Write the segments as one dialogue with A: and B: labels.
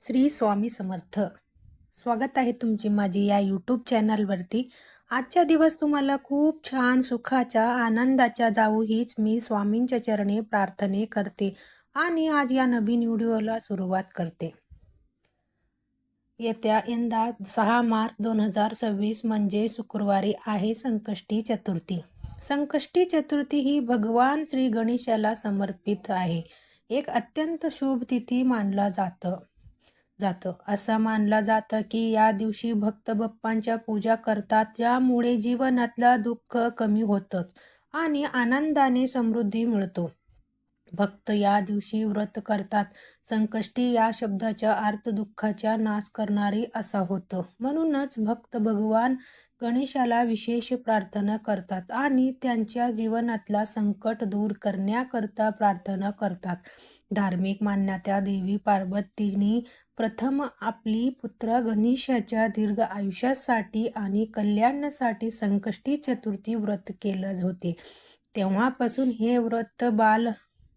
A: श्री स्वामी समर्थ. स्वागत आहे तुमची माझी या यूट्यूब चॅनलवरती. आजचा दिवस तुम्हाला खूप छान सुखाचा आनंदाचा जाऊ हीच मी स्वामींच्या चरणी प्रार्थने करते आणि आज या नवीन व्हिडिओला सुरुवात करते. येत्या यंदा 6 मार्च 2026 म्हणजे शुक्रवारी आहे संकष्टी चतुर्थी. संकष्टी चतुर्थी ही भगवान श्री गणेशाला समर्पित आहे. एक अत्यंत शुभ तिथी मानला जातं. असं मानलं जातं की या दिवशी भक्त बाप्पांच्या पूजा करतात, ज्यामुळे जीवनातलं दुःख कमी होतं आणि आनंदाने समृद्धी मिळतो. भक्त या दिवशी व्रत करतात. संकष्टी या शब्दाचा अर्थ दुःखाचा नाश करणारी असा होतो. म्हणूनच भक्त भगवान गणेशाला विशेष प्रार्थना करतात आणि त्यांच्या जीवनातला संकट दूर करण्याकरता प्रार्थना करतात. धार्मिक मान्यता देवी पार्वतींनी प्रथम आपली पुत्र गणेशाच्या दीर्घ आयुष्यासाठी आणि कल्याणासाठी संकष्टी चतुर्थी व्रत केले होते. तेव्हापासून हे व्रत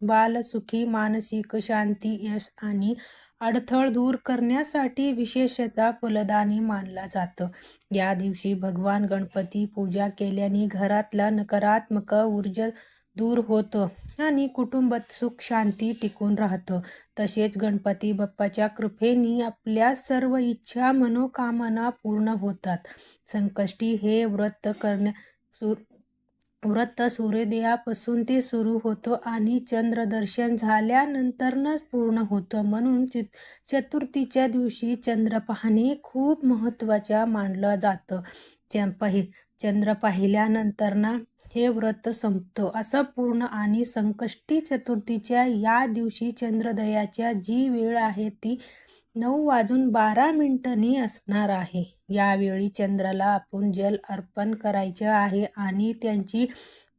A: बालसुखी, मानसिक शांती, यश आणि अडथळ दूर करण्यासाठी विशेषतः फलदायी मानलं जातं. या दिवशी भगवान गणपती पूजा केल्याने घरातला नकारात्मक ऊर्जा दूर होतं आणि कुटुंबात सुख शांती टिकून राहतं. तसेच गणपती बाप्पाच्या कृपेने आपल्या सर्व इच्छा मनोकामना पूर्ण होतात. संकष्टी हे व्रत सूर्योदयापासून ते सुरू होतं आणि चंद्रदर्शन झाल्यानंतरच पूर्ण होतं. म्हणून चतुर्थीच्या दिवशी चंद्र पाहणे खूप महत्त्वाचं मानलं जातं. चंद्र पाहिल्यानंतर हे व्रत संपतं असं पूर्ण. आणि संकष्टी चतुर्थीच्या या दिवशी चंद्रोदयाची जी वेळ आहे ती 9:12 असणार आहे. यावेळी चंद्राला आपण जल अर्पण करायचे आहे आणि त्यांची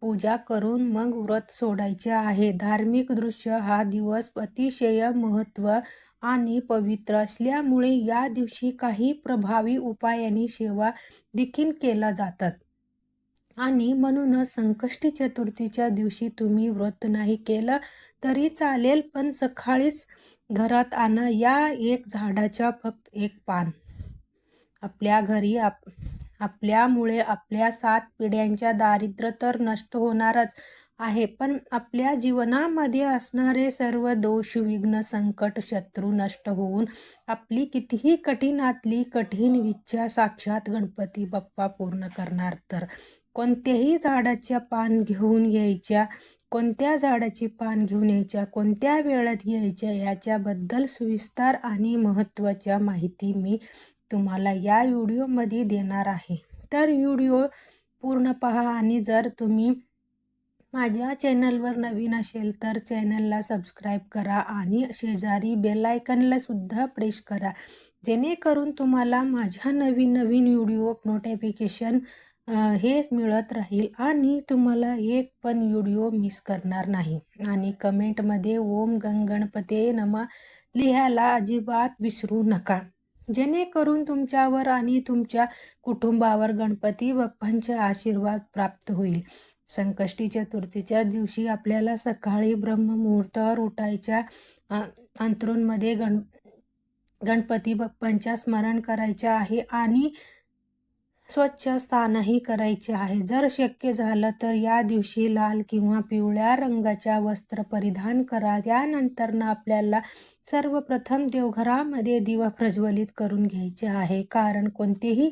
A: पूजा करून मग व्रत सोडायचे आहे. धार्मिक दृष्ट्या हा दिवस अतिशय महत्त्व आणि पवित्र असल्यामुळे या दिवशी काही प्रभावी उपायांनी सेवा देखील केल्या जातात. आणि म्हणूनच संकष्टी चतुर्थीच्या दिवशी तुम्ही व्रत नाही केलं तरी चालेल, पण सकाळीच घरात आणा या एक झाडाच्या फक्त एक पान. आपल्या घरी आपल्यामुळे आपल्या 7 पिढ्यांच्या दारिद्र्य तर नष्ट होणारच आहे, पण आपल्या जीवनामध्ये असणारे सर्व दोष, विघ्न, संकट, शत्रू नष्ट होऊन आपली कितीही कठीणातली कठीण इच्छा साक्षात गणपती बाप्पा पूर्ण करणार. तर कोणत्याही झाडाच्या पान घेऊन यायच्या, कोणत्या झाडाची पान घेऊन यायच्या, कोणत्या वेळात घ्यायच्या याच्याबद्दल सविस्तर आणि महत्त्वाच्या माहिती मी तुम्हाला या व्हिडिओमध्ये देणार आहे. तर व्हिडिओ पूर्ण पहा आणि जर तुम्ही माझ्या चॅनलवर नवीन असेल तर चॅनलला सबस्क्राईब करा आणि शेजारी बेल आयकॉनला सुद्धा प्रेस करा, जेणेकरून तुम्हाला माझ्या नवीन व्हिडिओ नोटिफिकेशन हे मिळत राहील आणि तुम्हाला एक पण व्हिडिओ मिस करणार नाही. आणि कमेंटमध्ये ओम गणपते नमः लिहायला अजिबात विसरू नका, जेणेकरून तुमच्यावर आणि तुमच्या कुटुंबावर गणपती बाप्पांचा आशीर्वाद प्राप्त होईल. संकष्टी चतुर्थीच्या दिवशी आपल्याला सकाळी ब्रह्ममुहूर्तावर उठायच्या, अंथरूणामध्ये गणपती बाप्पांच्या स्मरण करायचे आहे आणि स्वच्छ स्नानही करायचे आहे. जर शक्य झालं तर या दिवशी लाल किंवा पिवळ्या रंगाच्या वस्त्र परिधान करा. त्यानंतर आपल्याला सर्वप्रथम देवघरामध्ये दिवा प्रज्वलित करून घ्यायचे आहे, कारण कोणतीही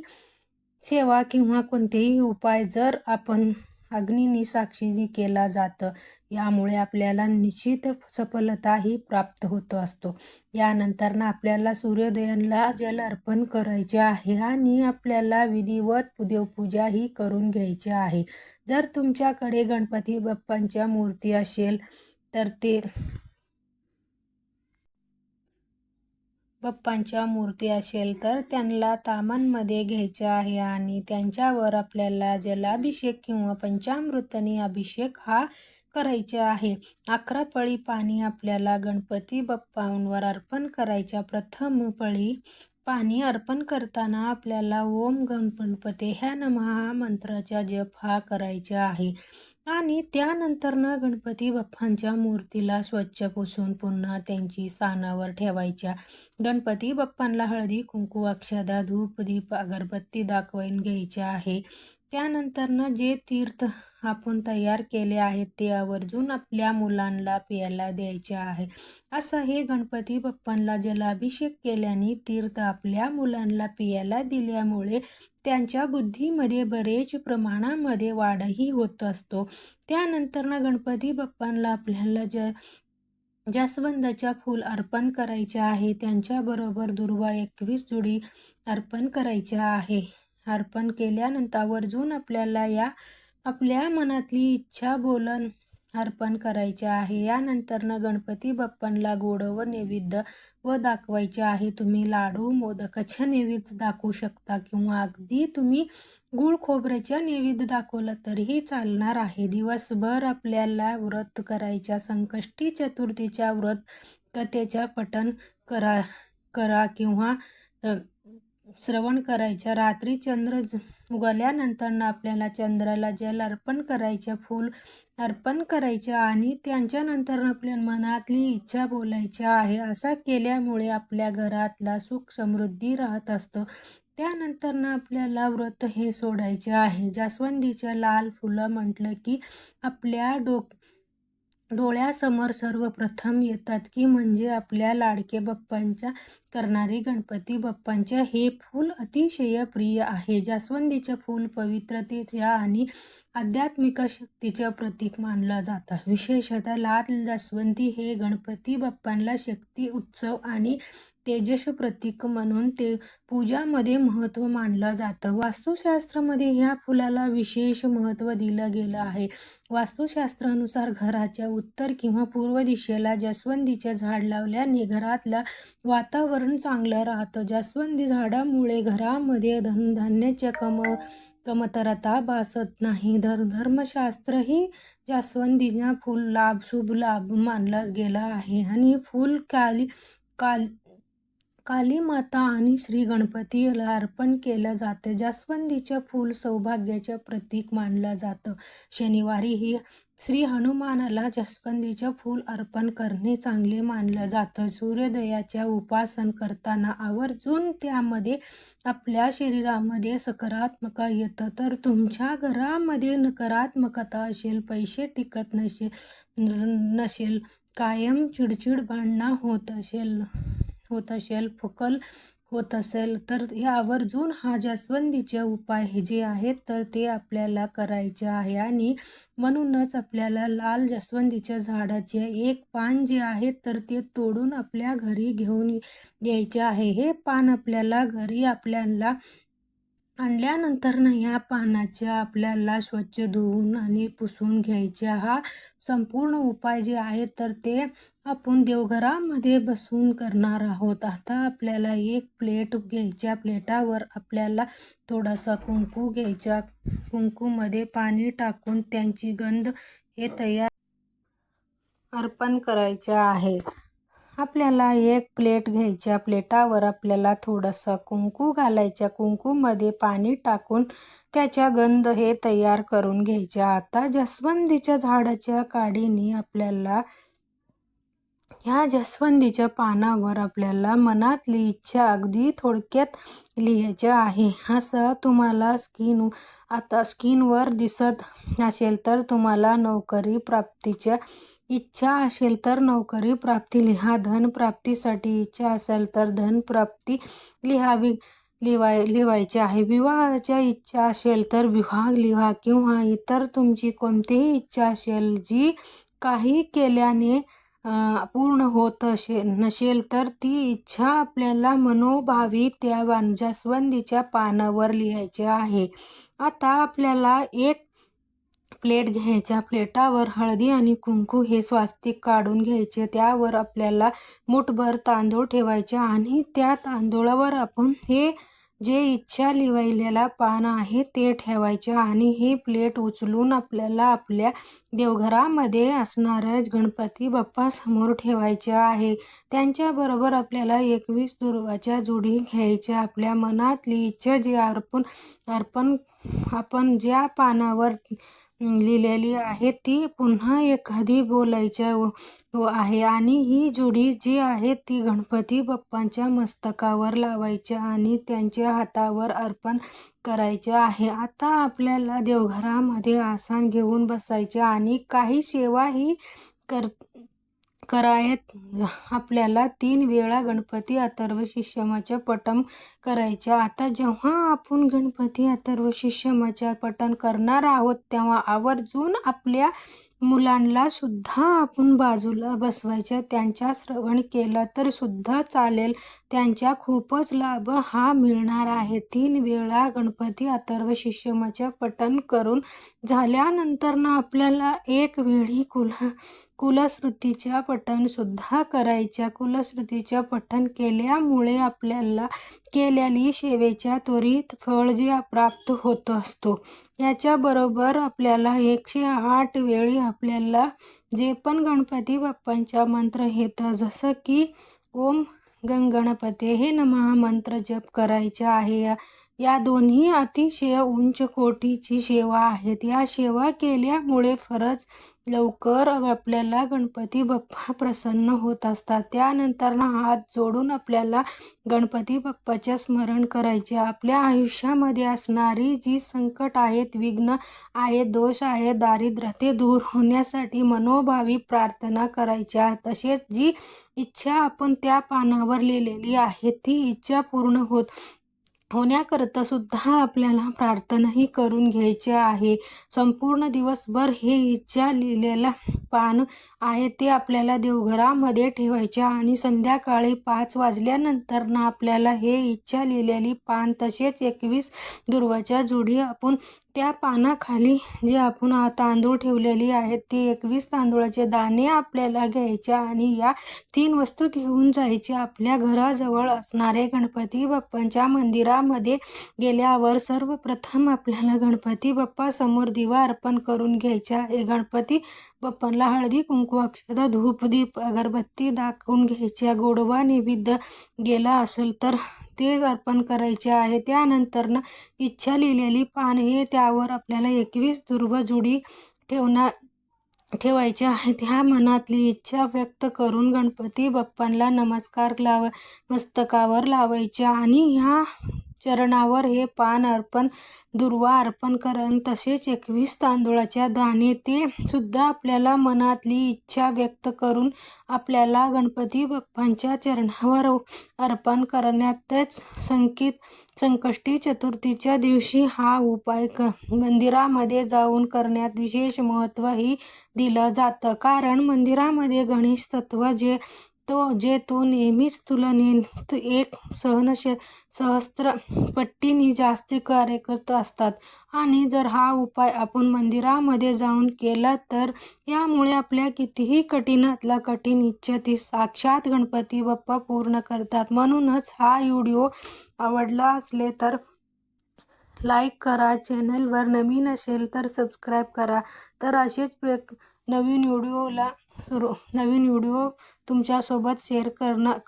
A: सेवा किंवा कोणतेही उपाय जर आपण अग्नीनी साक्षीने केला जातं, यामुळे आपल्याला निश्चित सफलताही प्राप्त होत असतो. यानंतर आपल्याला सूर्योदयाला जल अर्पण करायचे आहे आणि आपल्याला विधिवत देवपूजाही करून घ्यायची आहे. जर तुमच्याकडे गणपती बाप्पांच्या मूर्ती असेल तर त्यांना तामांमध्ये घ्यायचे आहे आणि त्यांच्यावर आपल्याला जलाभिषेक किंवा पंचामृताने अभिषेक हा करायचे आहे. 11 पळी पाणी आपल्याला गणपती बाप्पांवर अर्पण करायच्या. प्रथम पळी पाणी अर्पण करताना आपल्याला ओम गणपते ह्या नमः मंत्राचा जप हा करायचा आहे. आणि त्यानंतरनं गणपती बाप्पांच्या मूर्तीला स्वच्छ पुसून पुन्हा त्यांची स्थानावर ठेवायच्या. गणपती बाप्पांना हळदी कुंकू अक्षदा धूप दीप अगरबत्ती दाखवून घ्यायचे आहे. त्यानंतरनं जे तीर्थ आपण तयार केले आहेत ते आवर्जून आपल्या मुलांना प्यायला द्यायचे आहे. असं हे गणपती बाप्पांना जलाभिषेक केल्याने तीर्थ आपल्या मुलांना प्यायला दिल्यामुळे त्यांच्या बुद्धीमध्ये बरेच प्रमाणामध्ये वाढही होत असतो. त्यानंतरनं गणपती बाप्पांना आपल्याला जास्वंदाच्या फूल अर्पण करायचे आहे. त्यांच्याबरोबर दुर्वा 21 जोडी अर्पण करायच्या आहे. अर्पण केल्यानंतर आवर्जून आपल्याला आपल्या मनातली इच्छा बोलून अर्पण करायचे आहे. यानंतरनं गणपती बाप्पांना गोड व नैवेद्य दाखवायचे आहे. तुम्ही लाडू मोदकाच्या नैवेद्य दाखवू शकता किंवा अगदी तुम्ही गुळ खोबऱ्याच्या नैवेद्य दाखवलं तरीही चालणार आहे. दिवसभर आपल्याला व्रत करायच्या संकष्टी चतुर्थीच्या व्रत कथेच्या पठण करा किंवा श्रवण करायच्या. रात्री चंद्र उगवल्यानंतर आपल्याला चंद्राला जल अर्पण करायचं, फूल अर्पण करायचं आणि त्यांच्यानंतर आपल्या मनातली इच्छा बोलायच्या आहे. असं केल्यामुळे आपल्या घरातला सुख समृद्धी राहत असतो. त्यानंतरनं आपल्याला व्रत हे सोडायचे आहे. जास्वंदीच्या लाल फुलं म्हटलं की आपल्या डोळ्यासमोर सर्वप्रथम येतात की म्हणजे आपल्या लाडके बाप्पांच्या करणारे गणपती बाप्पांच्या हे फूल अतिशय प्रिय आहे. जास्वंदीचे फूल पवित्रतेच्या आणि आध्यात्मिक शक्तीचे प्रतीक मानलं जातं. विशेषतः लाल जास्वंदी हे गणपती बाप्पांना शक्ती उत्सव आणि तेजस प्रतीक म्हणून ते पूजामध्ये महत्त्व मानलं जातं. वास्तुशास्त्रामध्ये ह्या फुलाला विशेष महत्त्व दिलं गेलं आहे. वास्तुशास्त्रानुसार घराच्या उत्तर किंवा पूर्व दिशेला जास्वंदीचे झाड लावल्याने घरातलं वातावरण चांगलं राहतं. जास्वंदी झाडामुळे घरामध्ये धनधान्याच्या कमतरता भासत नाही. धर्मशास्त्रही जास्वंदीला फूल शुभ लाभ मानला गेला आहे आणि फूल काली माता आणि श्री गणपतीला अर्पण केलं जाते. जास्वंदीचं फूल सौभाग्याचं प्रतीक मानलं जातं. शनिवारी श्री हनुमानाला जास्वंदीचं फूल अर्पण करणे चांगले मानलं जातं. सूर्योदयाच्या उपासन करताना आवर्जून त्यामध्ये आपल्या शरीरामध्ये सकारात्मकता येतं. तर तुमच्या घरामध्ये नकारात्मकता असेल, पैसे टिकत नसेल, कायम चिडचिड भांडणं होत असेल, फकल होत असेल तर या आवर्जून हा जास्वंदीचे उपाय जे आहेत तर ते आपल्याला करायचे आहे. आणि म्हणूनच आपल्याला लाल जास्वंदीच्या झाडाचे एक पान जे आहे तर ते तोडून आपल्या घरी घेऊन यायचे आहे. हे पान आपल्याला घरी आपल्याला आणल्यानंतर ह्या पानाच्या आपल्याला स्वच्छ धुवून आणि पुसून घ्यायचे. हा संपूर्ण उपाय जे आहे तर ते आपण देवघरामध्ये बसून करणार आहोत. आता आपल्याला एक प्लेट घ्यायच्या. प्लेटावर आपल्याला थोडासा कुंकू घ्यायचा. कुंकूमध्ये पाणी टाकून त्यांची गंध हे तयार अर्पण करायचे आहे. आपल्याला एक प्लेट घ्यायच्या. प्लेटावर आपल्याला थोडंसं कुंकू घालायचं. कुंकूमध्ये पाणी टाकून त्याच्या गंध हे तयार करून घ्यायच्या. आता जास्वंदीच्या झाडाच्या काडीने आपल्याला ह्या जास्वंदीच्या पानावर आपल्याला मनातली इच्छा अगदी थोडक्यात लिहायची आहे. असं तुम्हाला आता स्क्रीनवर दिसत असेल तर तुम्हाला नोकरी प्राप्तीच्या इच्छा असेल तर नोकरी प्राप्ती लिहा. धन प्राप्तीसाठी इच्छा असेल तर धन प्राप्ती लिहायची आहे. विवाहाच्या इच्छा असेल तर विवाह लिहा किंवा इतर तुमची कोणतीही इच्छा असेल जी काही केल्याने पूर्ण होत नसेल तर ती इच्छा आपल्याला मनोभावी त्या जास्वंदीच्या पानावर लिहायची आहे. आता आपल्याला एक प्लेट घ्यायच्या. प्लेटावर हळदी आणि कुंकू हे स्वास्तिक काढून घ्यायचे. त्यावर आपल्याला मुठभर तांदूळ ठेवायचे आणि त्या तांदूळावर आपण हे जे इच्छा लिहिलेला पान आहे ते ठेवायचे आणि हे प्लेट उचलून आपल्याला आपल्या देवघरामध्ये असणाऱ्या गणपती बाप्पा समोर ठेवायचे आहे. त्यांच्याबरोबर आपल्याला 21 दुर्वाच्या जोडी घ्यायच्या. आपल्या मनातली इच्छा जे आपण ज्या पानावर लिहिलेली आहे ती पुन्हा एखादी बोलायच्या आहे आणि ही जोडी जी आहे ती गणपती बाप्पांच्या मस्तकावर लावायच्या आणि त्यांच्या हातावर अर्पण करायचे आहे. आता आपल्याला देवघरामध्ये आसन घेऊन बसायचे आणि काही सेवाही करायत. आपल्याला 3 वेळा गणपती अथर्व शीर्षमाच्या पठण करायच्या. आता जेव्हा आपण गणपती अथर्व शीर्षमाच्या पठण करणार आहोत तेव्हा आवर्जून आपल्या मुलांना सुद्धा आपण बाजूला बसवायच्या. त्यांच्या श्रवण केलं तर सुद्धा चालेल. त्यांच्या खूपच लाभ हा मिळणार आहे. 3 वेळा गणपती अथर्व शीर्षमाच्या पठण करून झाल्यानंतर ना आपल्याला एक वेळी कुलश्रुतीच्या पठण सुद्धा करायच्या. कुलश्रुतीच्या पठण केल्यामुळे आपल्याला केलेली सेवेच्या त्वरित फळ जे प्राप्त होत असतो. याच्याबरोबर आपल्याला 108 वेळी आपल्याला जे पण गणपती बाप्पांचा मंत्र येतं जसं की ओम गणपते हे नमः मंत्र जप करायचा आहे. या दोन्ही अतिशय उंच कोटीची सेवा आहेत. या सेवा केल्यामुळे खरंच लवकर आपल्याला गणपती बाप्पा प्रसन्न होत असतात. त्यानंतर हात जोडून आपल्याला गणपती बाप्पाच्या स्मरण करायचे. आपल्या आयुष्यामध्ये असणारी जी संकट आहेत, विघ्न आहेत, दोष आहेत, दारिद्र्य ते दूर होण्यासाठी मनोभावी प्रार्थना करायच्या. तसेच जी इच्छा आपण त्या पानावर लिहिलेली आहे ती इच्छा पूर्ण होण्याकरता सुद्धा आपल्याला प्रार्थनाही करून घ्यायची आहे. संपूर्ण दिवसभर हे इच्छा लिहिलेला पान आहे ते आपल्याला देवघरामध्ये ठेवायचे आणि संध्याकाळी 5 वाजल्यानंतर ना आपल्याला हे इच्छा लिहिलेली पान तसेच 21 दुर्वाच्या जोडी आपण त्या पानाखाली जे आपण तांदूळ ठेवलेली आहेत ती 21 तांदूळाचे दाणे आपल्याला घ्यायचे आणि या 3 वस्तू घेऊन जायच्या. आपल्या घराजवळ असणारे गणपती बाप्पांच्या मंदिरामध्ये गेल्यावर सर्वप्रथम आपल्याला गणपती बाप्पा समोर दिवा अर्पण करून घ्यायचा आहे. गणपती बाप्पांना हळदी कुंकू अक्षता धूप दीप अगरबत्ती दाखवून घ्यायच्या. गोडवा नैवेद्य गेला असेल तर ते अर्पण करायचे आहे. त्यानंतर इच्छा लिहिलेली पान हे त्यावर आपल्याला 21 दुर्वा जोडी ठेवायचे आहे. त्या मनातली इच्छा व्यक्त करून गणपती बाप्पांना नमस्कार मस्तकावर लावायच्या आणि ह्या चरणावर हे पान अर्पण दुर्वा अर्पण करण तसेच 21 तांदूळाच्या दाणे ते सुद्धा आपल्याला मनातली इच्छा व्यक्त करून आपल्याला गणपती बाप्पांच्या चरणावर अर्पण करण्यातच संकष्टी चतुर्थीच्या दिवशी हा उपाय मंदिरामध्ये जाऊन करण्यात विशेष महत्त्वही दिलं जातं. कारण मंदिरामध्ये गणेश तत्व जे तो नेहमीच तुलनेत एक सहस्त्र पट्टीने जास्त कार्य करत असतात आणि जर हा उपाय आपण मंदिरामध्ये जाऊन केला तर यामुळे आपल्या कितीही कठीणातला कठीण इच्छा ती साक्षात गणपती बाप्पा पूर्ण करतात. म्हणूनच हा व्हिडिओ आवडला असले तर लाईक करा, चॅनलवर नवीन असेल तर सबस्क्राईब करा. तर असेच नवीन व्हिडिओ तुमच्यासोबत शेअर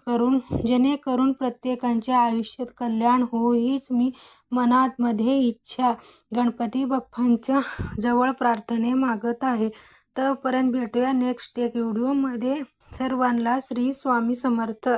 A: करून जेणेकरून प्रत्येकाच्या आयुष्यात कल्याण हो हीच मी मनामध्ये इच्छा गणपती बाप्पांच्या जवळ प्रार्थने मागत आहे. तोपर्यंत भेटूया नेक्स्ट एक व्हिडिओमध्ये. सर्वांना श्री स्वामी समर्थ.